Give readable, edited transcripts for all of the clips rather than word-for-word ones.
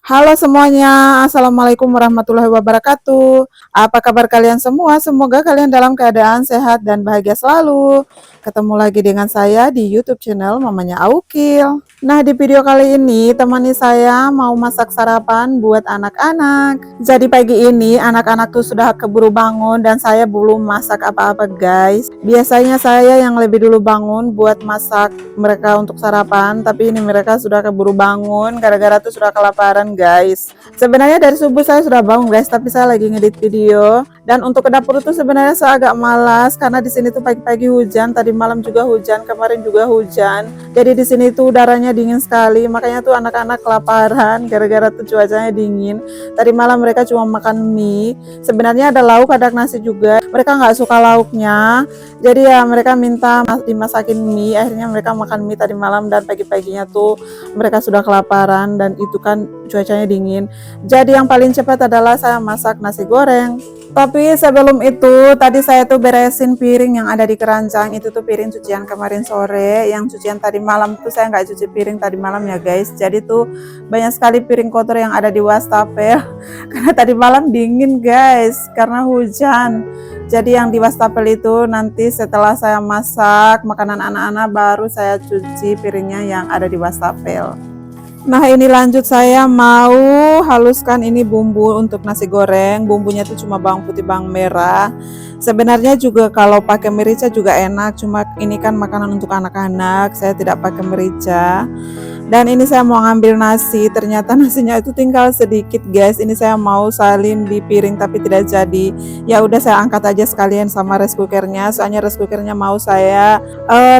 Halo semuanya, Assalamualaikum warahmatullahi wabarakatuh. Apa kabar kalian semua? Semoga kalian dalam keadaan sehat dan bahagia selalu. Ketemu lagi dengan saya di YouTube channel Mamanya Aukil. Nah, di video kali ini temani saya mau masak sarapan buat anak-anak. Jadi pagi ini anak-anak tuh sudah keburu bangun dan saya belum masak apa-apa guys. Biasanya saya yang lebih dulu bangun buat masak mereka untuk sarapan, tapi ini mereka sudah keburu bangun gara-gara tuh sudah kelaparan guys. Sebenarnya dari subuh saya sudah bangun guys, tapi saya lagi ngedit video. Dan untuk ke dapur itu sebenarnya saya agak malas karena di sini tuh pagi-pagi hujan, tadi malam juga hujan, kemarin juga hujan. Jadi di sini tuh udaranya dingin sekali, makanya tuh anak-anak kelaparan gara-gara tuh cuacanya dingin. Tadi malam mereka cuma makan mie. Sebenarnya ada lauk, ada nasi juga. Mereka nggak suka lauknya, jadi ya mereka minta dimasakin mie. Akhirnya mereka makan mie tadi malam dan pagi-paginya tuh mereka sudah kelaparan dan itu kan cuacanya dingin. Jadi yang paling cepat adalah saya masak nasi goreng. Tapi sebelum itu tadi saya tuh beresin piring yang ada di keranjang. Itu tuh piring cucian kemarin sore. Yang cucian tadi malam tuh saya nggak cuci piring tadi malam ya guys. Jadi tuh banyak sekali piring kotor yang ada di wastafel. Karena tadi malam dingin guys, karena hujan. Jadi yang di wastafel itu nanti setelah saya masak makanan anak-anak baru saya cuci piringnya yang ada di wastafel. Nah, ini lanjut saya mau haluskan ini bumbu untuk nasi goreng. Bumbunya itu cuma bawang putih, bawang merah. Sebenarnya juga kalau pakai merica juga enak, cuma ini kan makanan untuk anak-anak, saya tidak pakai merica. Dan ini saya mau ngambil nasi, ternyata nasinya itu tinggal sedikit guys. Ini saya mau salin di piring tapi tidak jadi. Ya udah saya angkat aja sekalian sama rice cookernya. Soalnya rice cookernya mau saya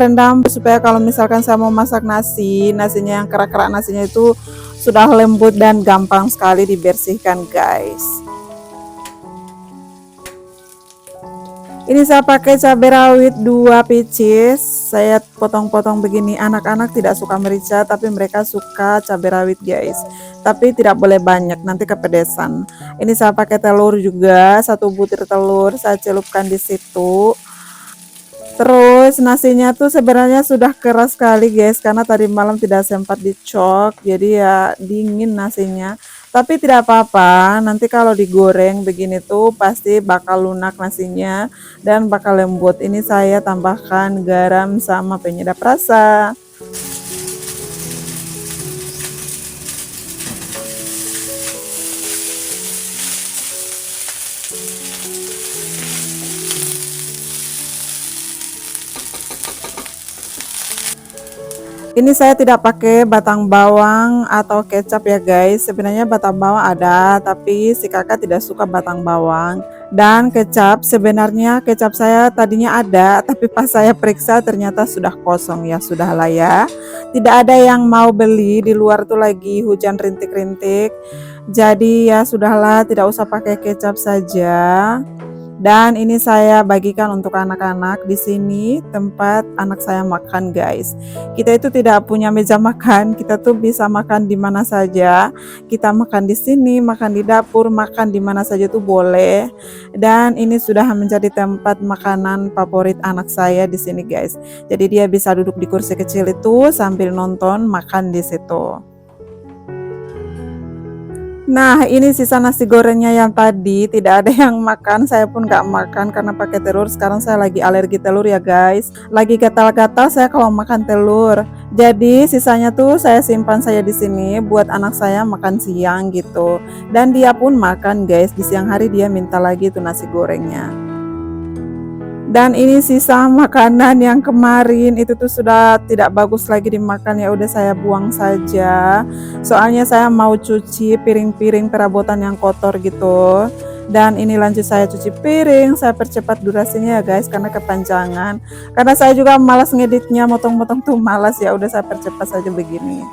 rendam supaya kalau misalkan saya mau masak nasi, nasinya yang kerak-kerak nasinya itu sudah lembut dan gampang sekali dibersihkan guys. Ini saya pakai cabai rawit 2 pieces. Saya potong-potong begini. Anak-anak tidak suka merica, tapi mereka suka cabai rawit guys. Tapi tidak boleh banyak, nanti kepedesan. Ini saya pakai telur juga, 1 butir telur saya celupkan di situ. Terus nasinya tuh sebenarnya sudah keras sekali guys, karena tadi malam tidak sempat dicok, jadi ya dingin nasinya. Tapi tidak apa-apa, nanti kalau digoreng begini tuh pasti bakal lunak nasinya dan bakal lembut. Ini saya tambahkan garam sama penyedap rasa. Ini saya tidak pakai batang bawang atau kecap ya guys. Sebenarnya batang bawang ada, tapi si kakak tidak suka batang bawang. Dan kecap, sebenarnya kecap saya tadinya ada, tapi pas saya periksa ternyata sudah kosong. Ya sudahlah ya. Tidak ada yang mau beli, di luar tuh lagi hujan rintik-rintik. Jadi ya sudahlah, tidak usah pakai kecap saja. Dan ini saya bagikan untuk anak-anak di sini tempat anak saya makan guys. Kita itu tidak punya meja makan, kita tuh bisa makan di mana saja. Kita makan di sini, makan di dapur, makan di mana saja tuh boleh. Dan ini sudah menjadi tempat makanan favorit anak saya di sini guys. Jadi dia bisa duduk di kursi kecil itu sambil nonton makan di situ. Nah, ini sisa nasi gorengnya yang tadi tidak ada yang makan, saya pun nggak makan karena pakai telur. Sekarang saya lagi alergi telur ya guys, lagi gatal-gatal saya kalau makan telur. Jadi sisanya tuh saya simpan saya di sini buat anak saya makan siang gitu. Dan dia pun makan guys, di siang hari dia minta lagi tuh nasi gorengnya. Dan ini sisa makanan yang kemarin itu tuh sudah tidak bagus lagi dimakan, ya udah saya buang saja. Soalnya saya mau cuci piring-piring perabotan yang kotor gitu. Dan ini lanjut saya cuci piring, saya percepat durasinya ya guys karena kepanjangan. Karena saya juga malas ngeditnya, motong-motong tuh malas, ya udah saya percepat saja begini.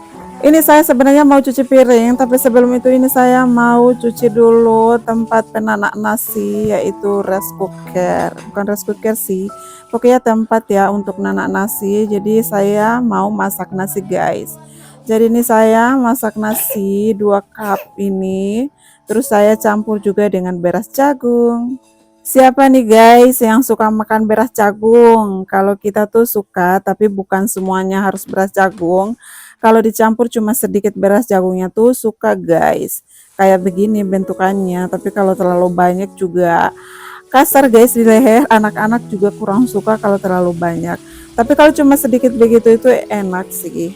Ini saya sebenarnya mau cuci piring, tapi sebelum itu ini saya mau cuci dulu tempat penanak nasi, yaitu rice cooker. Bukan rice cooker sih, pokoknya tempat ya untuk nanak nasi. Jadi saya mau masak nasi guys. Jadi ini saya masak nasi 2 cup ini. Terus saya campur juga dengan beras jagung. Siapa nih guys yang suka makan beras jagung? Kalau kita tuh suka, tapi bukan semuanya harus beras jagung. Kalau dicampur cuma sedikit beras jagungnya tuh suka guys. Kayak begini bentukannya, tapi kalau terlalu banyak juga kasar guys di leher. Anak-anak juga kurang suka kalau terlalu banyak. Tapi kalau cuma sedikit begitu itu enak sih.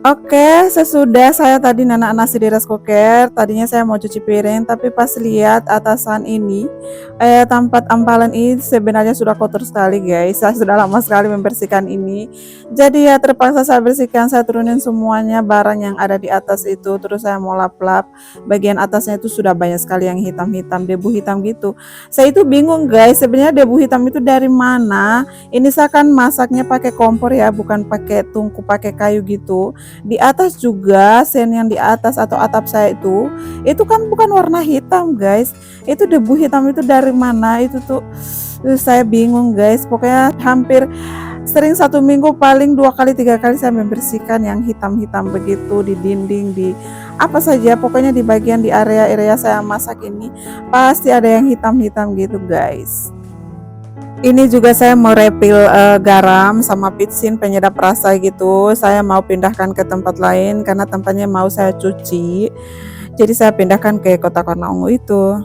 Oke, sesudah saya tadi nanak nasi di rice cooker, tadinya saya mau cuci piring, tapi pas lihat atasan ini, tempat ampalan ini sebenarnya sudah kotor sekali guys. Saya sudah lama sekali membersihkan ini. Jadi ya terpaksa saya bersihkan, saya turunin semuanya barang yang ada di atas itu, terus saya mau lap-lap. Bagian atasnya itu sudah banyak sekali yang hitam-hitam, debu hitam gitu. Saya itu bingung guys, sebenarnya debu hitam itu dari mana? Ini saya kan masaknya pakai kompor ya, bukan pakai tungku, pakai kayu gitu. Di atas juga sen yang di atas atau atap saya itu kan bukan warna hitam guys, itu debu hitam itu dari mana itu tuh. Saya bingung guys, pokoknya hampir sering 1 minggu paling 2 kali 3 kali saya membersihkan yang hitam-hitam begitu di dinding, di apa saja pokoknya di bagian di area-area saya masak ini pasti ada yang hitam-hitam gitu guys. Ini juga saya mau refill garam sama pitsin penyedap rasa gitu. Saya mau pindahkan ke tempat lain karena tempatnya mau saya cuci. Jadi saya pindahkan ke kotak warna ungu itu.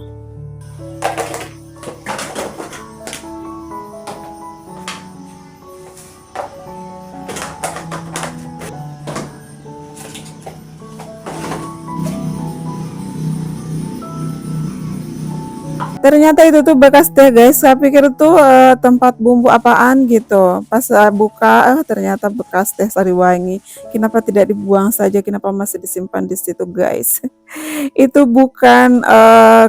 Ternyata itu tuh bekas teh guys. Saya pikir tuh tempat bumbu apaan gitu. Pas saya buka, ternyata bekas teh Sariwangi. Kenapa tidak dibuang saja? Kenapa masih disimpan di situ guys? Itu bukan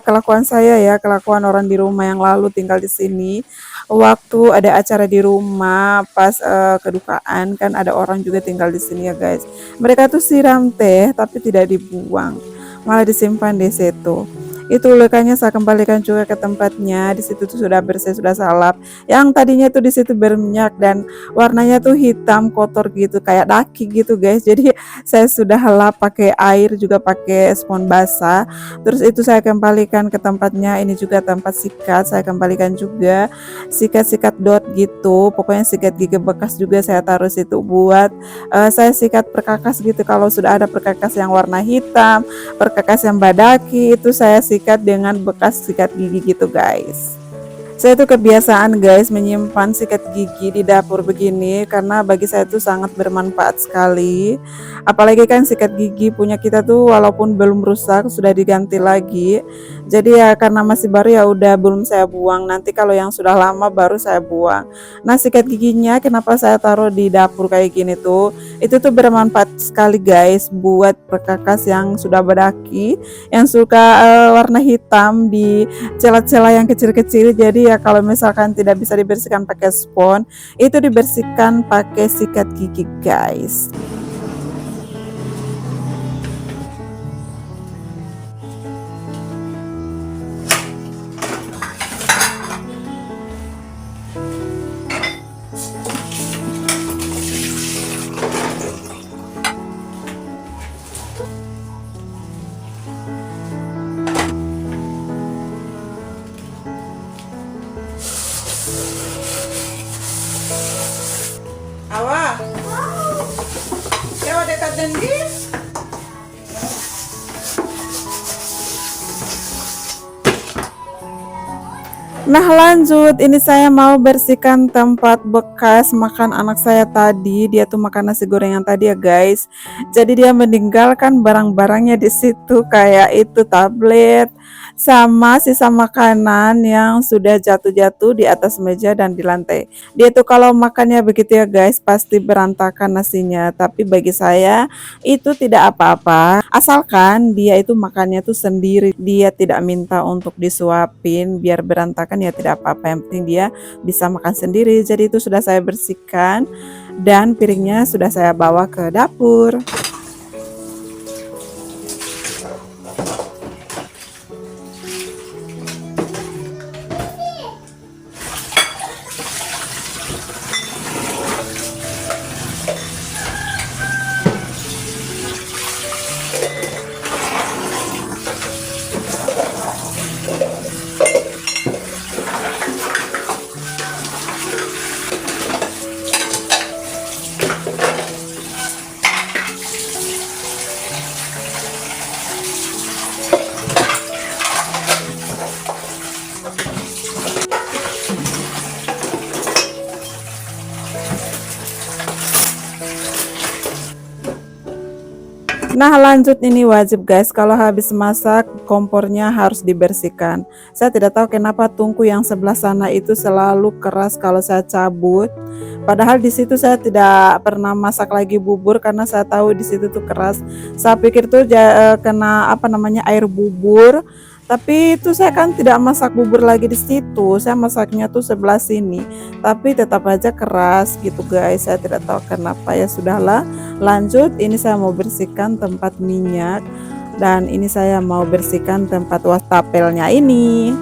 kelakuan saya ya, kelakuan orang di rumah yang lalu tinggal di sini. Waktu ada acara di rumah, pas kedukaan kan ada orang juga tinggal di sini ya guys. Mereka tuh siram teh tapi tidak dibuang, malah disimpan di situ. Itu lekanya saya kembalikan juga ke tempatnya. Di situ tuh sudah bersih, sudah salap. Yang tadinya tuh di situ berminyak dan warnanya tuh hitam kotor gitu kayak daki gitu guys. Jadi saya sudah lap pakai air juga pakai spons basah. Terus itu saya kembalikan ke tempatnya. Ini juga tempat sikat, saya kembalikan juga sikat-sikat dot gitu. Pokoknya sikat gigi bekas juga saya taruh situ buat saya sikat perkakas gitu. Kalau sudah ada perkakas yang warna hitam, perkakas yang badaki, itu saya sikat dengan bekas sikat gigi gitu guys. Saya tuh kebiasaan guys menyimpan sikat gigi di dapur begini karena bagi saya tuh sangat bermanfaat sekali. Apalagi kan sikat gigi punya kita tuh walaupun belum rusak sudah diganti lagi. Jadi ya karena masih baru ya udah belum saya buang. Nanti kalau yang sudah lama baru saya buang. Nah sikat giginya kenapa saya taruh di dapur kayak gini tuh? Itu tuh bermanfaat sekali guys buat perkakas yang sudah berdaki, yang suka warna hitam di celah-celah yang kecil-kecil. Jadi ya kalau misalkan tidak bisa dibersihkan pakai spons, itu dibersihkan pakai sikat gigi guys. Awa, lewat dekat dendis. Nah lanjut, ini saya mau bersihkan tempat bekas makan anak saya tadi. Dia tuh makan nasi goreng yang tadi ya guys. Jadi dia meninggalkan barang-barangnya di situ kayak itu tablet sama sisa makanan yang sudah jatuh-jatuh di atas meja dan di lantai. Dia tuh kalau makannya begitu ya guys pasti berantakan nasinya. Tapi bagi saya itu tidak apa-apa. Asalkan dia itu makannya tuh sendiri. Dia tidak minta untuk disuapin biar berantakan ya tidak apa-apa, yang penting dia bisa makan sendiri. Jadi itu sudah saya bersihkan dan piringnya sudah saya bawa ke dapur. Nah, lanjut ini wajib guys, kalau habis masak kompornya harus dibersihkan. Saya tidak tahu kenapa tungku yang sebelah sana itu selalu keras kalau saya cabut. Padahal di situ saya tidak pernah masak lagi bubur karena saya tahu di situ tuh keras. Saya pikir tuh kena apa namanya air bubur. Tapi itu saya kan tidak masak bubur lagi di situ. Saya masaknya tuh sebelah sini. Tapi tetap aja keras gitu guys. Saya tidak tahu kenapa, ya sudahlah. Lanjut, ini saya mau bersihkan tempat minyak dan ini saya mau bersihkan tempat wastafelnya ini.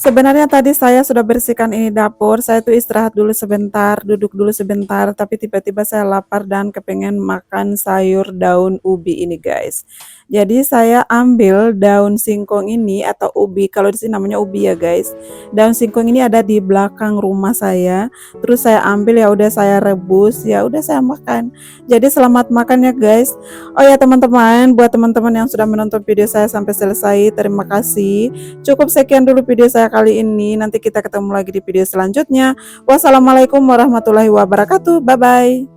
Sebenarnya tadi saya sudah bersihkan ini dapur, saya tuh istirahat dulu sebentar, duduk dulu sebentar, tapi tiba-tiba saya lapar dan kepengen makan sayur daun ubi ini guys. Jadi saya ambil daun singkong ini atau ubi, kalau di sini namanya ubi ya guys. Daun singkong ini ada di belakang rumah saya, terus saya ambil, ya udah saya rebus, ya udah saya makan. Jadi selamat makan ya guys. Oh ya teman-teman, buat teman-teman yang sudah menonton video saya sampai selesai, terima kasih. Cukup sekian dulu video saya kali ini. Nanti kita ketemu lagi di video selanjutnya. Wassalamualaikum warahmatullahi wabarakatuh. Bye bye.